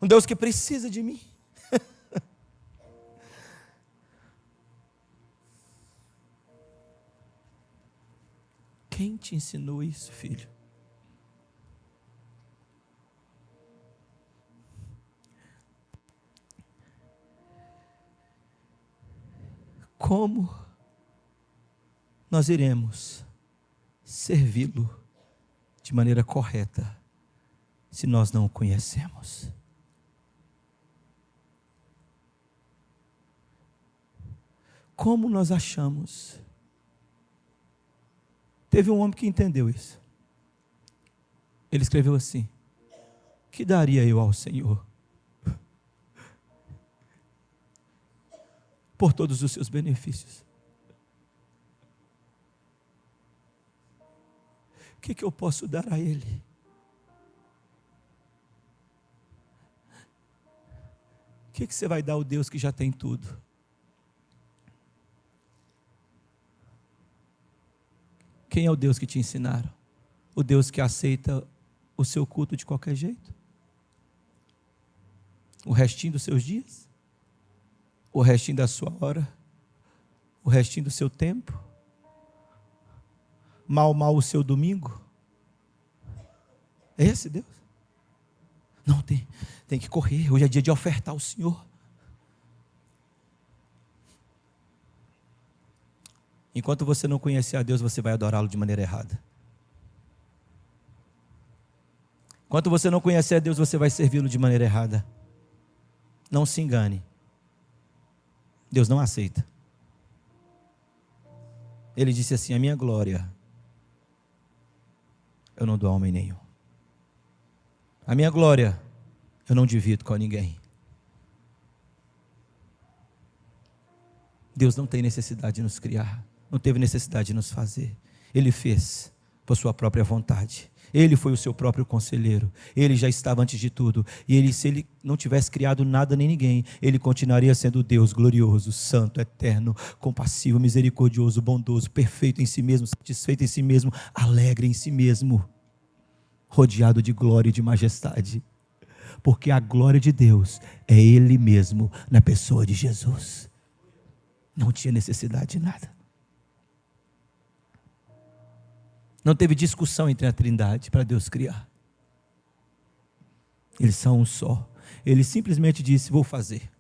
um Deus que precisa de mim. Quem te ensinou isso, filho? Como nós iremos servi-lo de maneira correta se nós não o conhecemos? Como nós achamos? Teve um homem que entendeu isso. Ele escreveu assim: que daria eu ao Senhor por todos os seus benefícios? O que eu posso dar a Ele? O que você vai dar ao Deus que já tem tudo? Quem é o Deus que te ensinaram? O Deus que aceita o seu culto de qualquer jeito? O restinho dos seus dias? O restinho da sua hora? O restinho do seu tempo? Mal o seu domingo? É esse Deus? Não, tem que correr, hoje é dia de ofertar ao Senhor. Enquanto você não conhecer a Deus, você vai adorá-lo de maneira errada. Enquanto você não conhecer a Deus, você vai servi-lo de maneira errada. Não se engane. Deus não aceita. Ele disse assim: a minha glória eu não dou a homem nenhum. A minha glória eu não divido com ninguém. Deus não tem necessidade de nos criar, não teve necessidade de nos fazer. Ele fez por sua própria vontade. Ele foi o seu próprio conselheiro. Ele já estava antes de tudo. E se ele não tivesse criado nada nem ninguém, ele continuaria sendo Deus glorioso, santo, eterno, compassivo, misericordioso, bondoso, perfeito em si mesmo, satisfeito em si mesmo, alegre em si mesmo, rodeado de glória e de majestade. Porque a glória de Deus é Ele mesmo na pessoa de Jesus. Não tinha necessidade de nada. Não teve discussão entre a Trindade para Deus criar. Eles são um só. Ele simplesmente disse: vou fazer.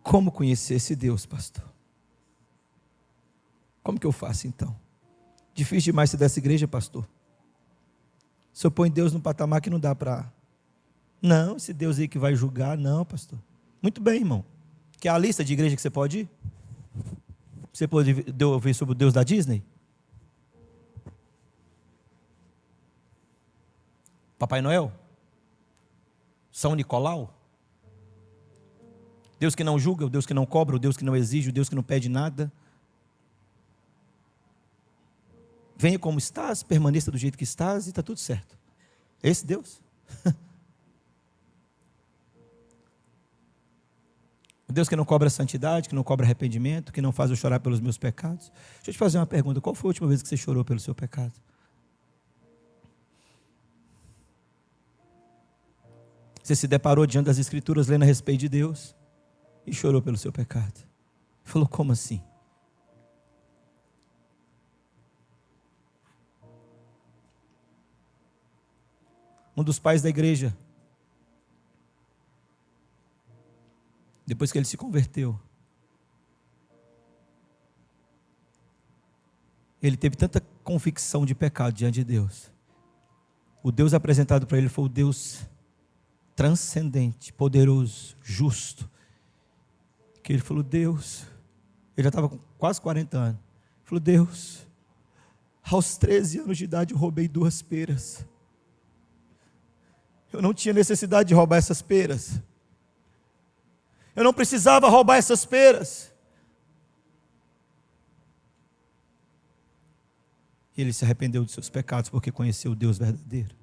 Como conhecer esse Deus, pastor? Como que eu faço então? Difícil demais ser dessa igreja, pastor. O senhor põe Deus num patamar que não dá para... Não, esse Deus aí que vai julgar, não, pastor. Muito bem, irmão. Quer a lista de igreja que você pode ir? Você pode ouvir sobre o Deus da Disney? Papai Noel? São Nicolau? Deus que não julga, o Deus que não cobra, o Deus que não exige, o Deus que não pede nada. Venha como estás, permaneça do jeito que estás e está tudo certo. Esse Deus? O Deus que não cobra santidade, que não cobra arrependimento, que não faz eu chorar pelos meus pecados. Deixa eu te fazer uma pergunta: qual foi a última vez que você chorou pelo seu pecado? Você se deparou diante das Escrituras lendo a respeito de Deus e chorou pelo seu pecado? Falou: como assim? Um dos pais da igreja, depois que ele se converteu, ele teve tanta convicção de pecado diante de Deus. O Deus apresentado para ele foi o Deus transcendente, poderoso, justo. Que ele falou: Deus, ele já estava com quase 40 anos. Ele falou: Deus, aos 13 anos de idade eu roubei 2 peras. Eu não tinha necessidade de roubar essas peras. Eu não precisava roubar essas peras. Ele se arrependeu dos seus pecados porque conheceu o Deus verdadeiro.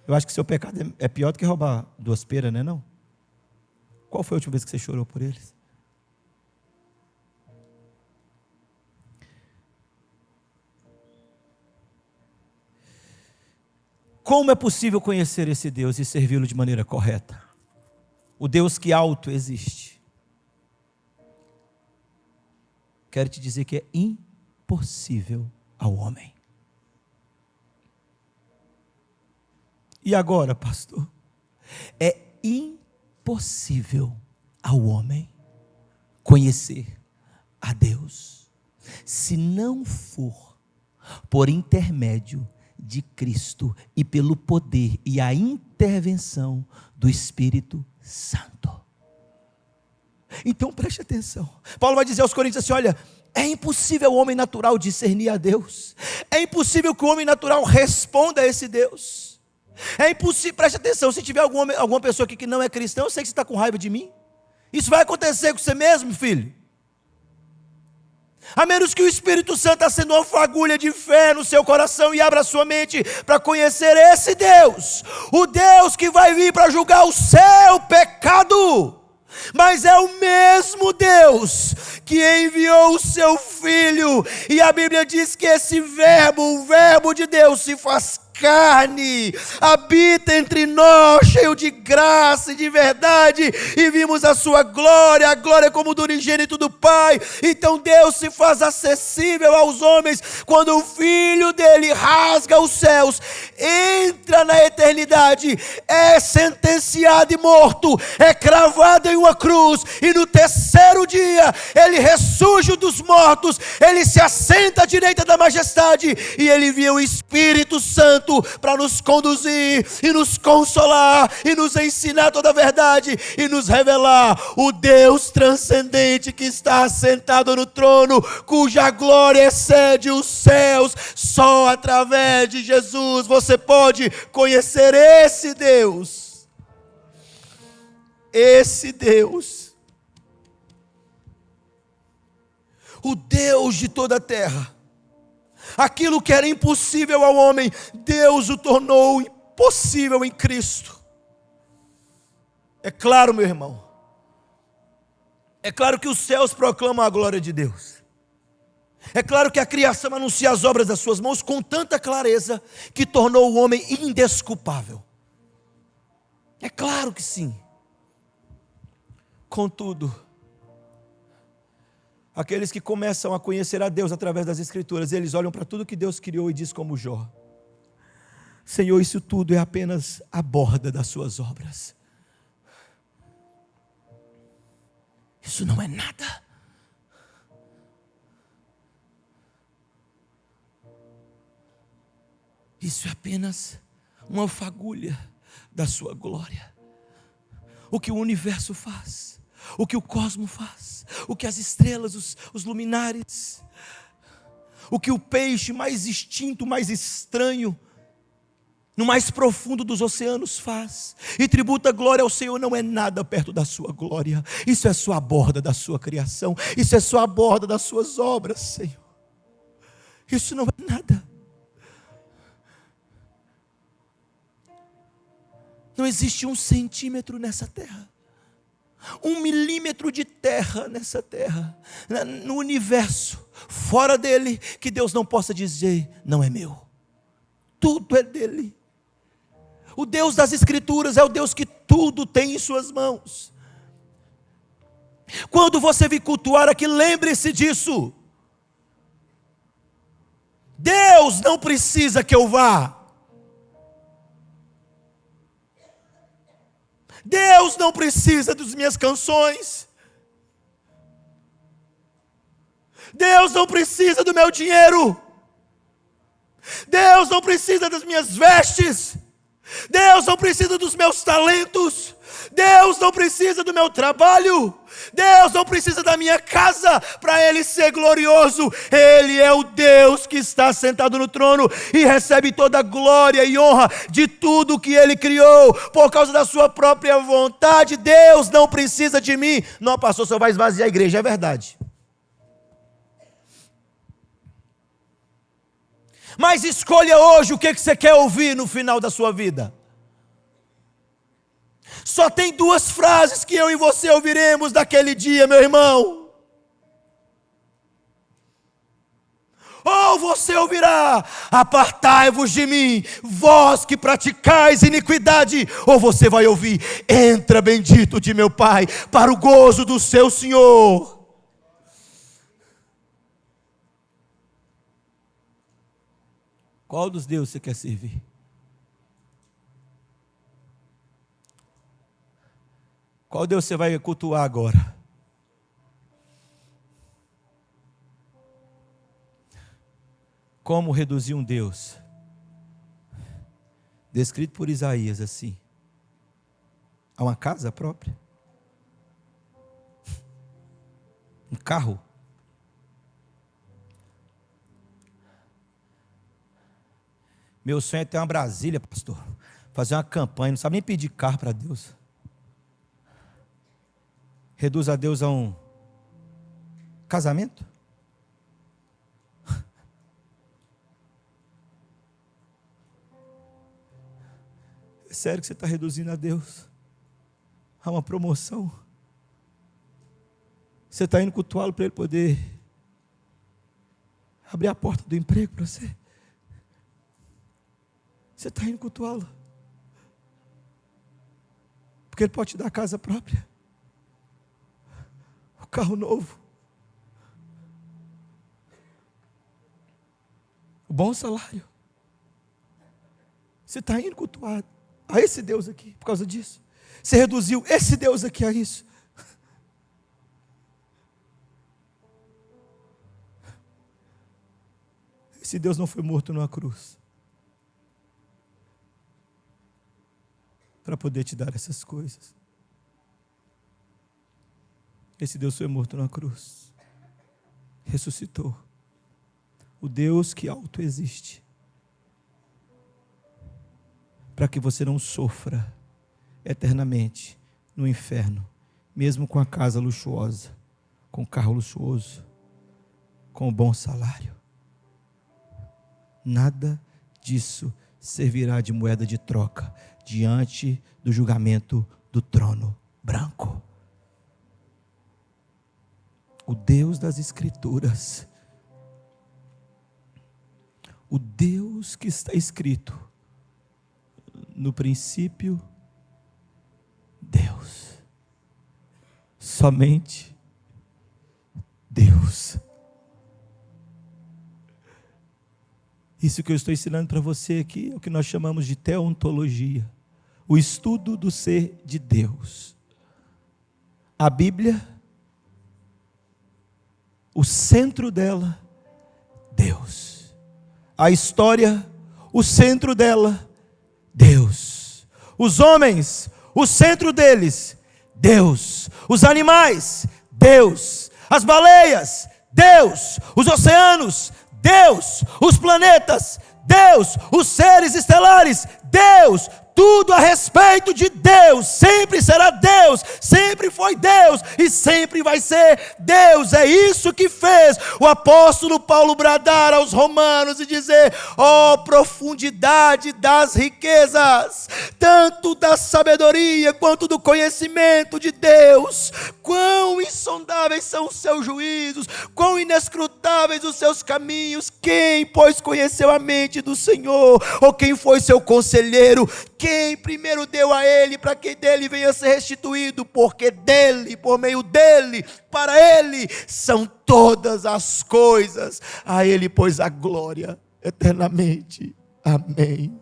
Eu acho que seu pecado é pior do que roubar 2 peras, não é não? Qual foi a última vez que você chorou por eles? Como é possível conhecer esse Deus e servi-lo de maneira correta? O Deus que autoexiste. Quero te dizer que é impossível ao homem. E agora, pastor? É impossível ao homem conhecer a Deus, se não for por intermédio de Cristo e pelo poder e a intervenção do Espírito Santo. Então preste atenção. Paulo vai dizer aos Coríntios assim: olha, é impossível o homem natural discernir a Deus. É impossível que o homem natural responda a esse Deus. É impossível, preste atenção, se tiver alguma pessoa aqui que não é cristã, eu sei que você está com raiva de mim. Isso vai acontecer com você mesmo, filho. A menos que o Espírito Santo acenda uma fagulha de fé no seu coração e abra a sua mente para conhecer esse Deus. O Deus que vai vir para julgar o seu pecado. Mas é o mesmo Deus que enviou o seu Filho. E a Bíblia diz que esse verbo, o verbo de Deus, se faz carne, habita entre nós, cheio de graça e de verdade, e vimos a sua glória, a glória como do unigênito do Pai. Então Deus se faz acessível aos homens, quando o Filho dele rasga os céus, entra na eternidade, é sentenciado e morto, é cravado em uma cruz, e no terceiro dia, ele ressurge dos mortos, ele se assenta à direita da majestade, e ele envia o Espírito Santo para nos conduzir e nos consolar e nos ensinar toda a verdade e nos revelar o Deus transcendente que está sentado no trono, cuja glória excede os céus. Só através de Jesus você pode conhecer esse Deus. Esse Deus, o Deus de toda a terra. Aquilo que era impossível ao homem, Deus o tornou possível em Cristo. É claro, meu irmão, é claro que os céus proclamam a glória de Deus. É claro que a criação anuncia as obras das suas mãos com tanta clareza que tornou o homem indesculpável. É claro que sim. Contudo, aqueles que começam a conhecer a Deus através das Escrituras, eles olham para tudo que Deus criou e diz como Jó: Senhor, isso tudo é apenas a borda das suas obras. Isso não é nada. Isso é apenas uma fagulha da sua glória. O que o universo faz, o que o cosmos faz, o que as estrelas, os luminares, o que o peixe mais extinto, mais estranho, no mais profundo dos oceanos faz, e tributa glória ao Senhor, não é nada perto da sua glória. Isso é só a borda da sua criação, isso é só a borda das suas obras, Senhor. Isso não é nada. Não existe 1 centímetro nessa terra, 1 milímetro de terra nessa terra, no universo, fora dele, que Deus não possa dizer: não é meu. Tudo é dele. O Deus das Escrituras é o Deus que tudo tem em suas mãos. Quando você vir cultuar aqui, lembre-se disso. Deus não precisa que eu vá. Deus não precisa das minhas canções. Deus não precisa do meu dinheiro. Deus não precisa das minhas vestes. Deus não precisa dos meus talentos. Deus não precisa do meu trabalho. Deus não precisa da minha casa para Ele ser glorioso. Ele é o Deus que está sentado no trono e recebe toda a glória e honra de tudo que Ele criou, por causa da sua própria vontade. Deus não precisa de mim. Não, pastor, só vai esvaziar a igreja, é verdade. Mas escolha hoje o que você quer ouvir no final da sua vida. Só tem duas frases que eu e você ouviremos daquele dia, meu irmão. Ou você ouvirá: apartai-vos de mim, vós que praticais iniquidade. Ou você vai ouvir: entra, bendito de meu Pai, para o gozo do seu Senhor. Qual dos deuses você quer servir? Qual Deus você vai cultuar agora? Como reduzir um Deus descrito por Isaías assim, a uma casa própria, um carro, meu sonho é ter uma Brasília, pastor, fazer uma campanha, não sabe nem pedir carro para Deus. Reduz a Deus a um casamento? É sério que você está reduzindo a Deus a uma promoção? Você está indo cultuá-lo para Ele poder abrir a porta do emprego para você? Você está indo cultuá-lo porque Ele pode te dar a casa própria, o carro novo, o bom salário. Você está indo cultuar a esse Deus aqui por causa disso? Você reduziu esse Deus aqui a isso? Esse Deus não foi morto numa cruz para poder te dar essas coisas. Esse Deus foi morto na cruz, ressuscitou. O Deus que autoexiste, para que você não sofra eternamente no inferno, mesmo com a casa luxuosa, com o carro luxuoso, com o bom salário. Nada disso servirá de moeda de troca diante do julgamento do trono branco. O Deus das Escrituras, o Deus que está escrito: no princípio, Deus, somente Deus. Isso que eu estou ensinando para você aqui é o que nós chamamos de teontologia, o estudo do ser de Deus. A Bíblia, o centro dela, Deus. A história, o centro dela, Deus. Os homens, o centro deles, Deus. Os animais, Deus. As baleias, Deus. Os oceanos, Deus. Os planetas, Deus. Os seres estelares, Deus. Tudo a respeito de Deus, sempre será Deus, sempre foi Deus e sempre vai ser Deus. É isso que fez o apóstolo Paulo bradar aos romanos e dizer: ó profundidade das riquezas, tanto da sabedoria quanto do conhecimento de Deus, quão insondáveis são os seus juízos, quão inescrutáveis os seus caminhos. Quem, pois, conheceu a mente do Senhor? Ou quem foi seu conselheiro? Quem primeiro deu a ele, para que dele venha a ser restituído? Porque dele, por meio dele, para ele, são todas as coisas. A ele, pois, a glória eternamente. Amém.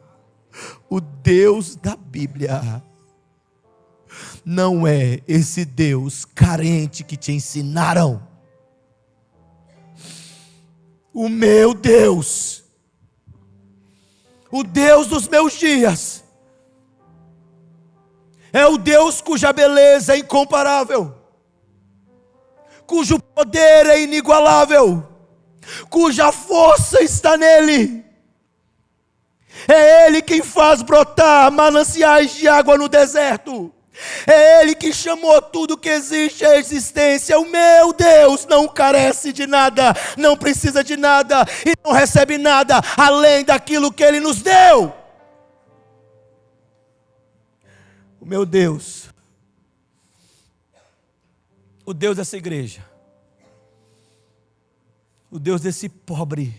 O Deus da Bíblia não é esse Deus carente que te ensinaram. O meu Deus, o Deus dos meus dias, é o Deus cuja beleza é incomparável, cujo poder é inigualável, cuja força está nele. É Ele quem faz brotar mananciais de água no deserto. É Ele que chamou tudo que existe à existência. O meu Deus não carece de nada, não precisa de nada e não recebe nada além daquilo que Ele nos deu. O meu Deus, o Deus dessa igreja, o Deus desse pobre,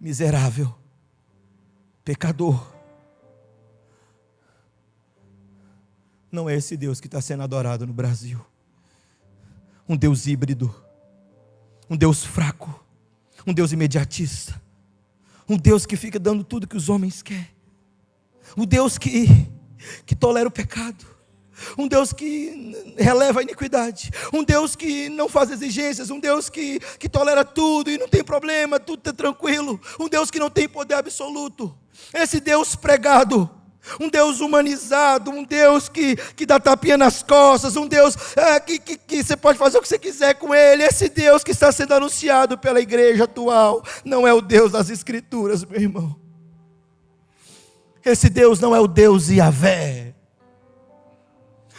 miserável, pecador, não é esse Deus que está sendo adorado no Brasil. Um Deus híbrido, um Deus fraco, um Deus imediatista, um Deus que fica dando tudo que os homens querem, um Deus que tolera o pecado, um Deus que releva a iniquidade, um Deus que não faz exigências, um Deus que tolera tudo e não tem problema, tudo está tranquilo, um Deus que não tem poder absoluto. Esse Deus pregado, um Deus humanizado, um Deus que dá tapinha nas costas, um Deus que você pode fazer o que você quiser com Ele. Esse Deus que está sendo anunciado pela igreja atual não é o Deus das Escrituras, meu irmão. Esse Deus não é o Deus Yahvé,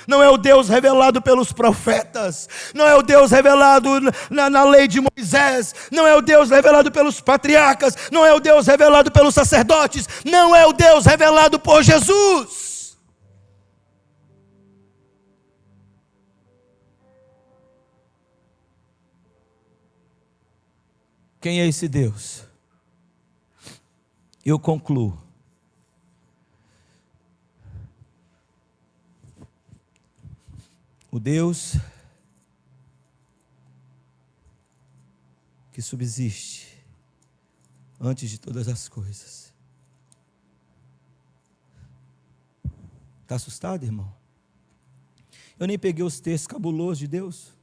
não é o Deus revelado pelos profetas, não é o Deus revelado na lei de Moisés, não é o Deus revelado pelos patriarcas, não é o Deus revelado pelos sacerdotes, não é o Deus revelado por Jesus. Quem é esse Deus? Eu concluo. O Deus que subsiste antes de todas as coisas. Está assustado, irmão? Eu nem peguei os textos cabulosos de Deus.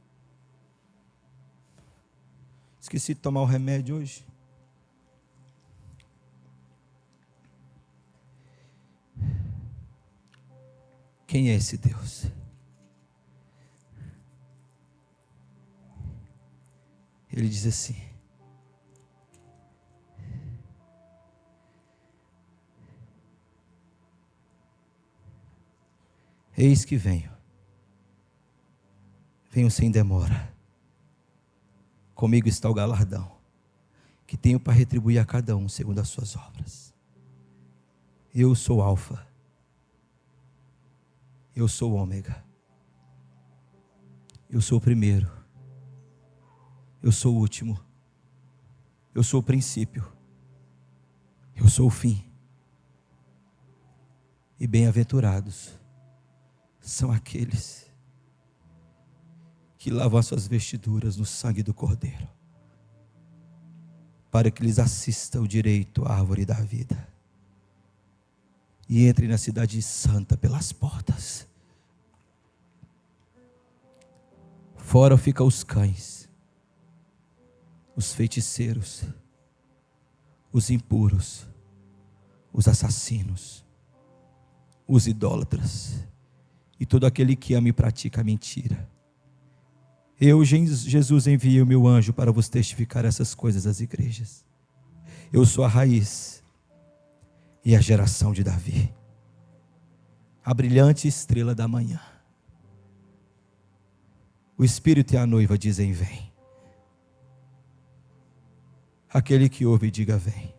Esqueci de tomar o remédio hoje. Quem é esse Deus? Ele diz assim: eis que venho sem demora, comigo está o galardão, que tenho para retribuir a cada um segundo as suas obras. Eu sou o Alfa, eu sou o Ômega, eu sou o primeiro, eu sou o último, eu sou o princípio, eu sou o fim. E bem-aventurados são aqueles que lavam as suas vestiduras no sangue do Cordeiro, para que lhes assista o direito à árvore da vida e entrem na cidade santa pelas portas. Fora ficam os cães, os feiticeiros, os impuros, os assassinos, os idólatras e todo aquele que ama e pratica a mentira. Eu, Jesus, enviei o meu anjo para vos testificar essas coisas às igrejas. Eu sou a raiz e a geração de Davi, a brilhante estrela da manhã. O Espírito e a noiva dizem: vem. Aquele que ouve, diga: vem.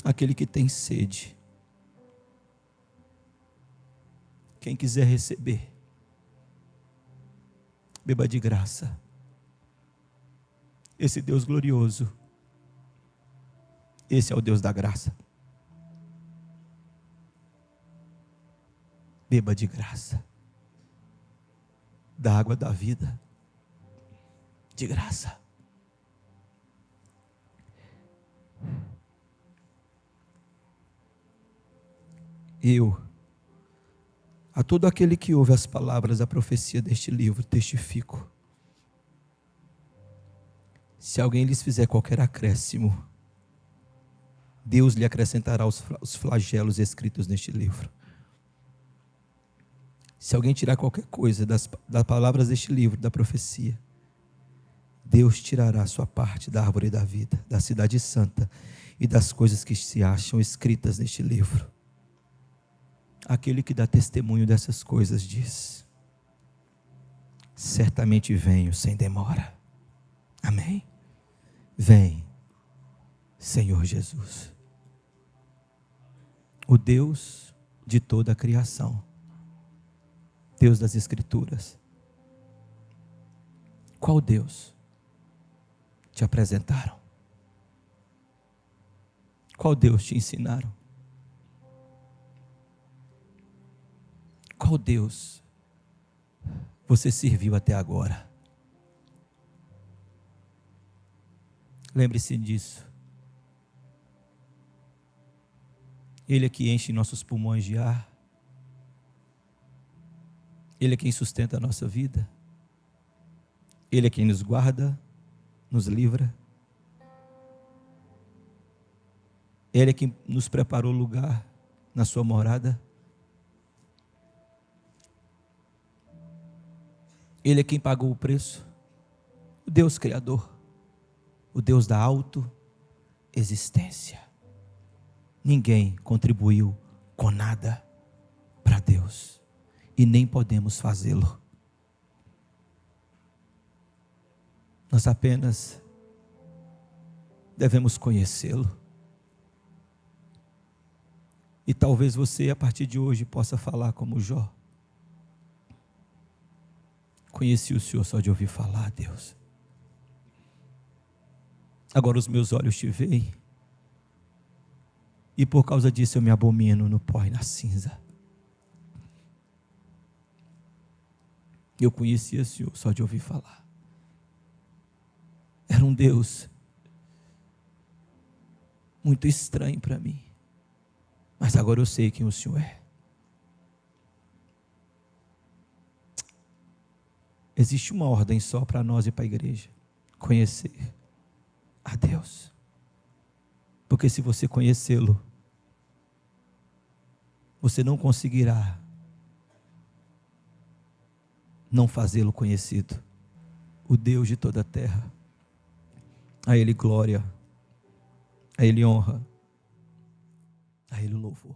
Aquele que tem sede, quem quiser receber, beba de graça. Esse Deus glorioso, esse é o Deus da graça. Beba de graça da água da vida, de graça. A todo aquele que ouve as palavras da profecia deste livro, testifico: se alguém lhes fizer qualquer acréscimo, Deus lhe acrescentará os flagelos escritos neste livro. Se alguém tirar qualquer coisa das palavras deste livro, da profecia, Deus tirará a sua parte da árvore da vida, da cidade santa e das coisas que se acham escritas neste livro. Aquele que dá testemunho dessas coisas diz: certamente venho sem demora. Amém? Vem, Senhor Jesus, o Deus de toda a criação, Deus das Escrituras. Qual Deus te apresentaram? Qual Deus te ensinaram? Qual Deus você serviu até agora? Lembre-se disso. Ele é que enche nossos pulmões de ar. Ele é quem sustenta a nossa vida. Ele é quem nos guarda, nos livra. Ele é quem nos preparou lugar na sua morada. Ele é quem pagou o preço. O Deus Criador. O Deus da autoexistência. Ninguém contribuiu com nada para Deus. E nem podemos fazê-lo. Nós apenas devemos conhecê-lo. E talvez você, a partir de hoje, possa falar como Jó. Conheci o Senhor só de ouvir falar, Deus. Agora os meus olhos te veem. E por causa disso eu me abomino no pó e na cinza. Eu conhecia o Senhor só de ouvir falar. Era um Deus muito estranho para mim. Mas agora eu sei quem o Senhor é. Existe uma ordem só para nós e para a igreja: conhecer a Deus. Porque se você conhecê-lo, você não conseguirá não fazê-lo conhecido. O Deus de toda a terra. A Ele glória, a Ele honra, a Ele louvor.